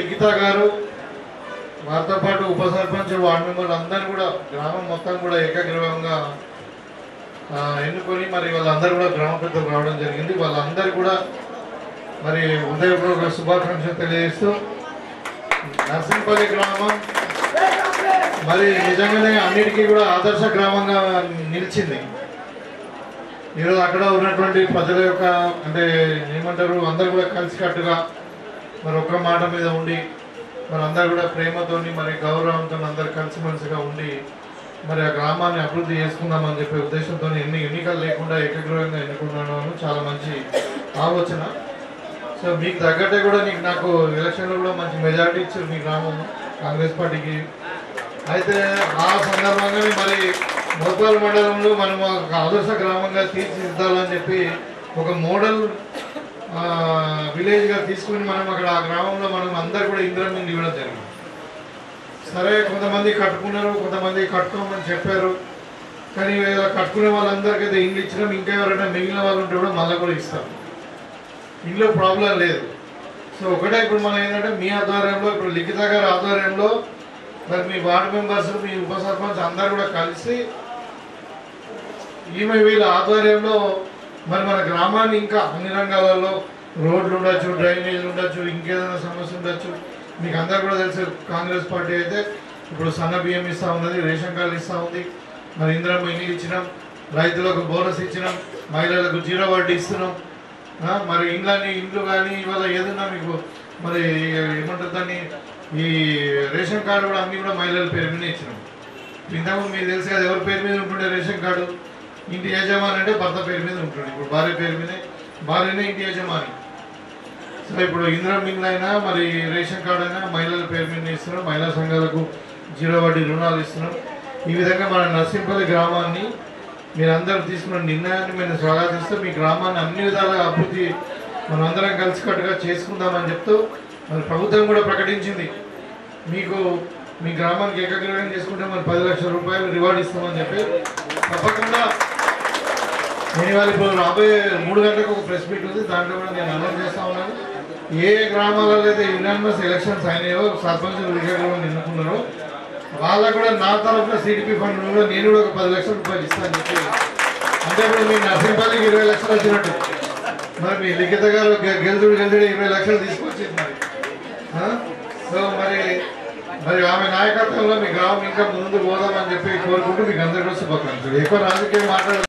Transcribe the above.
లిఖిత గారు వారితో పాటు ఉప సర్పంచ్ వార్డు మెంబర్లు అందరూ కూడా గ్రామం మొత్తం కూడా ఏకగ్రీవంగా ఎన్నుకొని మరి వాళ్ళందరూ కూడా గ్రామ పెద్దలు రావడం జరిగింది. వాళ్ళందరూ కూడా మరి ఉదయపూర్వక శుభాకాంక్షలు తెలియజేస్తూ నర్సింపల్లి గ్రామం మరి నిజంగానే అన్నిటికీ కూడా ఆదర్శ గ్రామంగా నిలిచింది. ఈరోజు అక్కడ ఉన్నటువంటి ప్రజల యొక్క అంటే ఏమంటారు అందరూ కూడా కలిసికట్టుగా మరి ఒక్క మాట మీద ఉండి మరి అందరూ కూడా ప్రేమతోని మరి గౌరవంతో అందరు కలిసిమెలిసిగా ఉండి మరి ఆ గ్రామాన్ని అభివృద్ధి చేసుకుందామని చెప్పే ఉద్దేశంతో ఎన్ని ఎన్నికలు లేకుండా ఏకగ్రీవంగా ఎన్నుకున్నాను. చాలా మంచి ఆలోచన. సో మీకు తగ్గట్టే కూడా నాకు ఎలక్షన్లో కూడా మంచి మెజారిటీ ఇచ్చారు మీ గ్రామం కాంగ్రెస్ పార్టీకి. అయితే ఆ సందర్భంగానే మరి మోత్వాల్ మండలంలో మనం ఒక ఆదర్శ గ్రామంగా తీర్చిదిద్దాలని చెప్పి ఒక మోడల్ విలేజ్గా తీసుకుని మనం అక్కడ ఆ గ్రామంలో మనం అందరు కూడా ఇందిరమ్మ ఇల్లు ఇవ్వడం జరిగింది. సరే కొంతమంది కట్టుకున్నారు, కొంతమంది కట్టుకోమని చెప్పారు. కానీ కట్టుకునే వాళ్ళందరికైతే ఇల్లు ఇచ్చినాం. ఇంకా ఎవరైనా మిగిలిన వాళ్ళు ఉంటే కూడా మళ్ళీ కూడా ఇస్తాం. ఇంట్లో ప్రాబ్లం లేదు. సో ఒకటే ఇప్పుడు మనం ఏంటంటే మీ ఆధ్వర్యంలో ఇప్పుడు లిఖిత గారి ఆధ్వర్యంలో మరి మీ వార్డు మెంబర్స్ మీ ఉప సర్పంచ్ అందరూ కూడా కలిసి ఈమె వీళ్ళ ఆధ్వర్యంలో మరి మన గ్రామాన్ని ఇంకా అన్ని రంగాలలో రోడ్లు ఉండొచ్చు, డ్రైనేజీలు ఉండొచ్చు, ఇంకేదైనా సమస్య ఉండొచ్చు. మీకు అందరు కూడా తెలుసు కాంగ్రెస్ పార్టీ అయితే ఇప్పుడు సన్న బియ్యం ఇస్తూ ఉన్నది, రేషన్ కార్డు ఇస్తూ ఉంది, మరి ఇందిరమ్మ ఇల్లు ఇచ్చినాం, రైతులకు బోనస్ ఇచ్చినాం, మహిళలకు 0 వడ్డీ ఇస్తున్నాం. మరి ఇండ్లు కానీ ఇవాళ ఏదన్నా మీకు మరి ఏమంటారు దాన్ని ఈ రేషన్ కార్డు కూడా అన్నీ కూడా మహిళల పేరు మీద ఇచ్చినాం. ఇంతకుముందు మీకు తెలుసు కదా ఎవరి పేరు మీద ఉంటుండే రేషన్ కార్డు, ఇంటి యజమాని అంటే భర్త పేరు మీద ఉంటుంది. ఇప్పుడు భార్య పేరు మీదే, భార్యనే ఇంటి యజమాని. సో ఇప్పుడు ఇందిరమ్మ ఇల్లు అయినా మరి రేషన్ కార్డు అయినా మహిళల పేరు మీద ఇస్తున్నాం. మహిళా సంఘాలకు 0 వడ్డీ రుణాలు ఇస్తున్నాం. ఈ విధంగా మన నర్సింపల్లి గ్రామాన్ని మీరందరూ తీసుకున్న నిర్ణయాన్ని మేము స్వాగతిస్తూ మీ గ్రామాన్ని అన్ని విధాలుగా అభివృద్ధి మనందరం కలిసికట్టుగా చేసుకుందామని చెప్తూ మరి ప్రభుత్వం కూడా ప్రకటించింది మీకు మీ గ్రామానికి ఏకగ్రీవం చేసుకుంటే మరి 10 లక్షల రూపాయలు రివార్డ్ ఇస్తామని చెప్పి తప్పకుండా నేను ఇవాళ ఇప్పుడు రాబోయే 3 గంటలకు ఒక ప్రెస్ మీట్ ఉంది. దాంట్లో కూడా నేను అనౌన్స్ చేస్తా ఉన్నాను. ఏ గ్రామాలలో అయితే యునానిమస్ ఎలక్షన్స్ అయినాయో సర్పంచులు ఏకగ్రీవం ఎన్నుకున్నారో వాళ్ళకు కూడా నా తరఫున సిడిపి ఫండ్ కూడా నేను కూడా ఒక 10 లక్షల రూపాయలు ఇస్తాను చెప్పి. అంటే ఇప్పుడు మీ నర్సింపల్లికి 20 లక్షలు వచ్చినట్టు మరి మీ లిఖిత గారు గెలుతుడు 20 లక్షలు తీసుకొచ్చింది మరి. సో మరి ఆమె నాయకత్వంలో మీ గ్రామం ఇంకా ముందు పోదామని చెప్పి కోరుకుంటూ మీకు అందరికీ శుభాకాంక్షలు. ఎక్కువ రాజకీయం మాట్లాడారు.